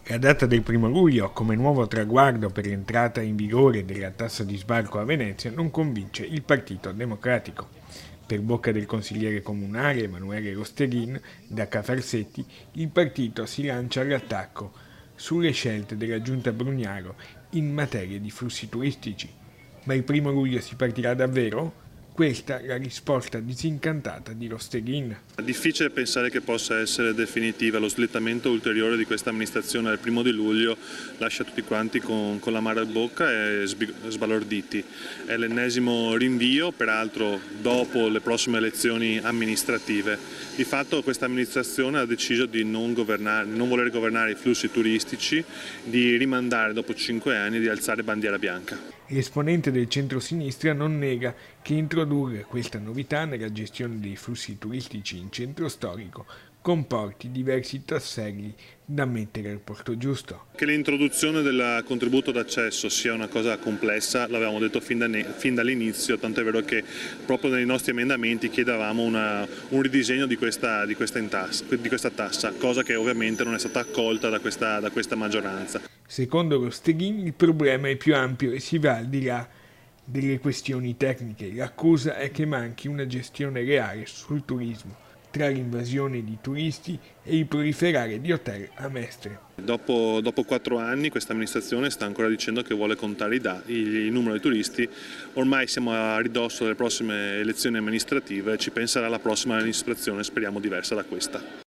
La data del 1° luglio, come nuovo traguardo per l'entrata in vigore della tassa di sbarco a Venezia, non convince il Partito Democratico. Per bocca del consigliere comunale Emanuele Rosteghin, da Cafarsetti, il partito si lancia all'attacco sulle scelte della giunta Brugnaro in materia di flussi turistici. Ma il 1° luglio si partirà davvero? Questa la risposta disincantata di Rosteghin. È difficile pensare che possa essere definitiva, lo slittamento ulteriore di questa amministrazione al 1 luglio lascia tutti quanti con l'amaro in bocca e sbalorditi. È l'ennesimo rinvio, peraltro dopo le prossime elezioni amministrative. Di fatto questa amministrazione ha deciso di non voler governare i flussi turistici, di rimandare dopo 5 anni di alzare bandiera bianca. L'esponente del centro-sinistra non nega che introdurre questa novità nella gestione dei flussi turistici in centro storico comporti diversi tasselli da mettere al posto giusto. Che l'introduzione del contributo d'accesso sia una cosa complessa l'avevamo detto fin dall'inizio, tanto è vero che proprio nei nostri emendamenti chiedevamo un ridisegno di questa tassa, cosa che ovviamente non è stata accolta da questa maggioranza. Secondo Rosteghin il problema è più ampio e si va al di là delle questioni tecniche. L'accusa è che manchi una gestione reale sul turismo, tra l'invasione di turisti e il proliferare di hotel a Mestre. Dopo 4 anni questa amministrazione sta ancora dicendo che vuole contare il numero di turisti, ormai siamo a ridosso delle prossime elezioni amministrative, ci penserà la prossima amministrazione, speriamo diversa da questa.